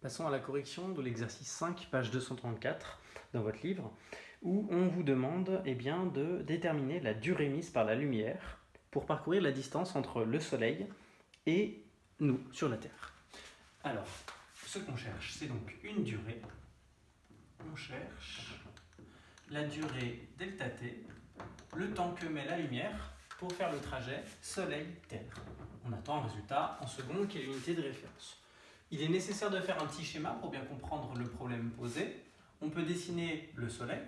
Passons à la correction de l'exercice 5, page 234 dans votre livre, où on vous demande de déterminer la durée mise par la lumière pour parcourir la distance entre le Soleil et nous sur la Terre. Alors, ce qu'on cherche, c'est donc une durée. On cherche la durée delta t, le temps que met la lumière pour faire le trajet Soleil-Terre. On attend un résultat en secondes qui est l'unité de référence. Il est nécessaire de faire un petit schéma pour bien comprendre le problème posé. On peut dessiner le Soleil,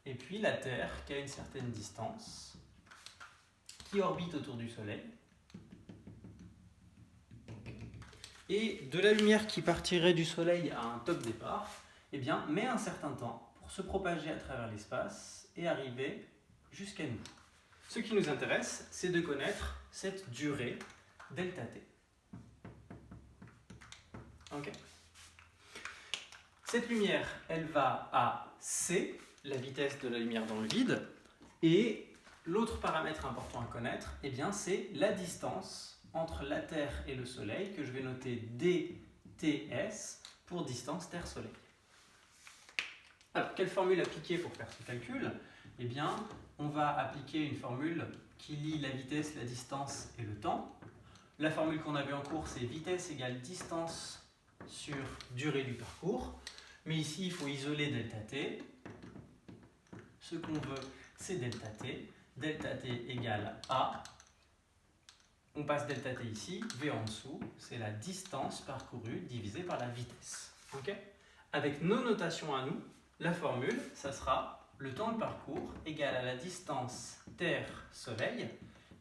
et puis la Terre qui a une certaine distance, qui orbite autour du Soleil. Et de la lumière qui partirait du Soleil à un top départ, met un certain temps pour se propager à travers l'espace et arriver jusqu'à nous. Ce qui nous intéresse, c'est de connaître cette durée delta t. Cette lumière, elle va à c, la vitesse de la lumière dans le vide, et l'autre paramètre important à connaître, c'est la distance entre la Terre et le Soleil, que je vais noter dts pour distance Terre-Soleil. Alors, quelle formule appliquer pour faire ce calcul ? On va appliquer une formule qui lie la vitesse, la distance et le temps. La formule qu'on avait en cours, c'est vitesse égale distance sur durée du parcours. Mais ici, il faut isoler delta t. Ce qu'on veut, c'est delta t. Delta t égale A. On passe delta t ici, V en dessous, c'est la distance parcourue divisée par la vitesse. Avec nos notations à nous, la formule, ça sera le temps de parcours égal à la distance Terre-Soleil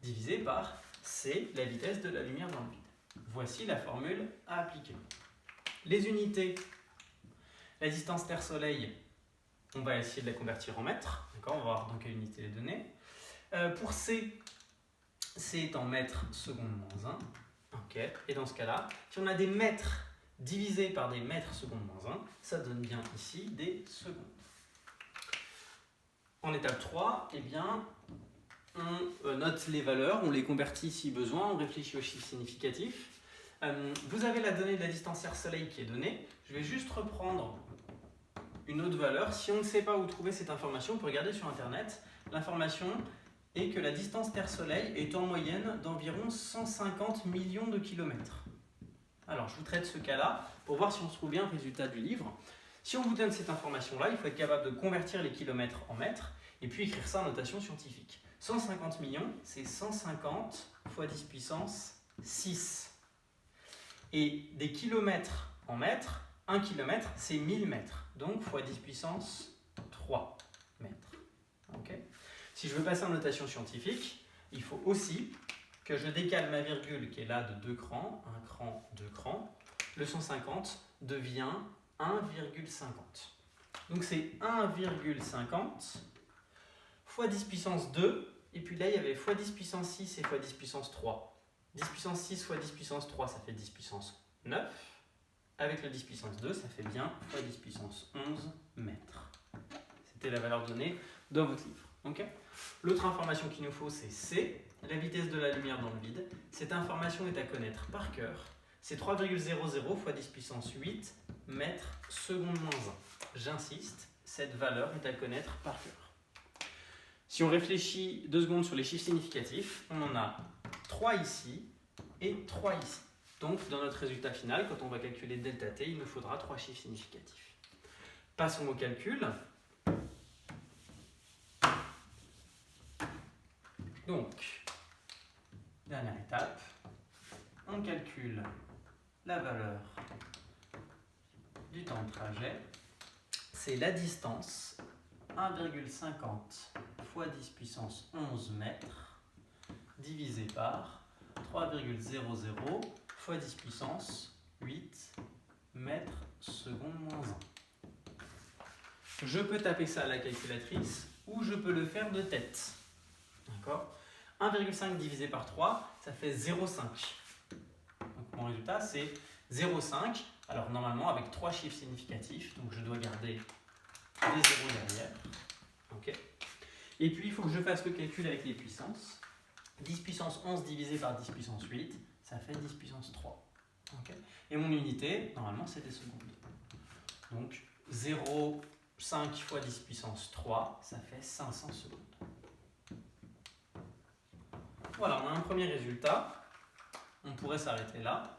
divisé par C, la vitesse de la lumière dans le vide. Voici la formule à appliquer. Les unités, la distance Terre-Soleil, on va essayer de la convertir en mètres. On va voir dans quelle unité les donner. Pour C, c'est en mètres seconde moins 1. Et dans ce cas-là, si on a des mètres divisés par des mètres seconde moins 1, ça donne bien ici des secondes. En étape 3, on note les valeurs, on les convertit si besoin, on réfléchit aux chiffres significatifs. Vous avez la donnée de la distance Terre-Soleil qui est donnée. Je vais juste reprendre une autre valeur. Si on ne sait pas où trouver cette information, on peut regarder sur Internet. L'information est que la distance Terre-Soleil est en moyenne d'environ 150 millions de kilomètres. Alors, je vous traite ce cas-là pour voir si on se trouve bien le résultat du livre. Si on vous donne cette information-là, il faut être capable de convertir les kilomètres en mètres et puis écrire ça en notation scientifique. 150 millions, c'est 150 fois 10 puissance 6. Et des kilomètres en mètres, 1 kilomètre, c'est 1000 mètres. Donc, fois 10 puissance 3 mètres. Si je veux passer en notation scientifique, il faut aussi que je décale ma virgule qui est là de 2 crans, 1 cran, 2 crans. Le 150 devient 1,50. Donc c'est 1,50 fois 10 puissance 2, et puis là il y avait fois 10 puissance 6 et fois 10 puissance 3. 10 puissance 6 fois 10 puissance 3, ça fait 10 puissance 9. Avec le 10 puissance 2, ça fait bien fois 10 puissance 11 mètres. C'était la valeur donnée dans votre livre. L'autre information qu'il nous faut, c'est C, la vitesse de la lumière dans le vide. Cette information est à connaître par cœur. C'est 3,00 fois 10 puissance 8 mètres seconde moins 1. J'insiste, cette valeur est à connaître par cœur. Si on réfléchit 2 secondes sur les chiffres significatifs, on en a 3 ici et 3 ici. Donc, dans notre résultat final, quand on va calculer delta t, il nous faudra 3 chiffres significatifs. Passons au calcul. Donc, dernière étape, on calcule la valeur du temps de trajet. C'est la distance 1,50 fois 10 puissance 11 mètres divisé par 3,00 fois 10 puissance 8 mètres seconde moins 1. Je peux taper ça à la calculatrice ou je peux le faire de tête. 1,5 divisé par 3, ça fait 0,5. Donc mon résultat, c'est 0,5. Alors normalement, avec 3 chiffres significatifs, donc je dois garder des zéros derrière. Et puis, il faut que je fasse le calcul avec les puissances. 10 puissance 11 divisé par 10 puissance 8, ça fait 10 puissance 3. Okay. Et mon unité, normalement, c'est des secondes. Donc 0,5 fois 10 puissance 3, ça fait 500 secondes. Voilà, on a un premier résultat. On pourrait s'arrêter là.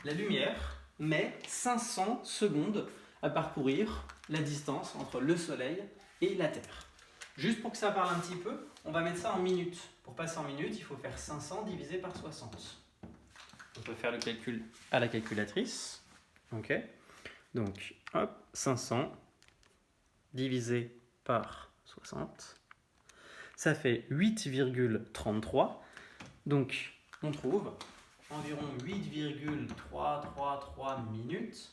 La lumière met 500 secondes à parcourir la distance entre le Soleil et la Terre. Juste pour que ça parle un petit peu, on va mettre ça en minutes. Pour passer en minutes, il faut faire 500 divisé par 60. On peut faire le calcul à la calculatrice. Ok. Donc, hop, 500 divisé par 60. Ça fait 8,33. Donc, on trouve environ 8,333 minutes.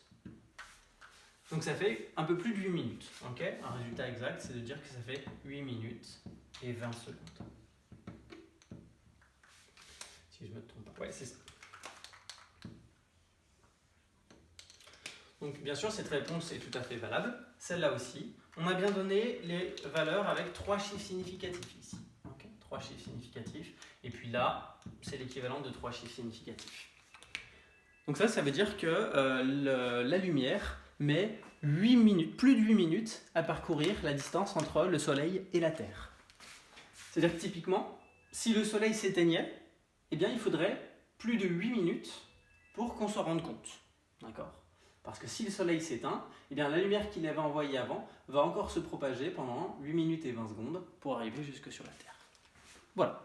Donc, ça fait un peu plus de 8 minutes. Okay, un résultat exact, c'est de dire que ça fait 8 minutes et 20 secondes. Si je ne me trompe pas. Ouais, c'est ça. Donc, bien sûr, cette réponse est tout à fait valable. Celle-là aussi. On a bien donné les valeurs avec 3 chiffres significatifs ici. Okay, 3 chiffres significatifs. Et puis là, c'est l'équivalent de 3 chiffres significatifs. Donc ça veut dire que la lumière met 8 minutes, plus de 8 minutes à parcourir la distance entre le Soleil et la Terre. C'est-à-dire que typiquement, si le Soleil s'éteignait, eh bien, il faudrait plus de 8 minutes pour qu'on s'en rende compte. D'accord ? Parce que si le Soleil s'éteint, eh bien, la lumière qu'il avait envoyée avant va encore se propager pendant 8 minutes et 20 secondes pour arriver jusque sur la Terre. Voilà.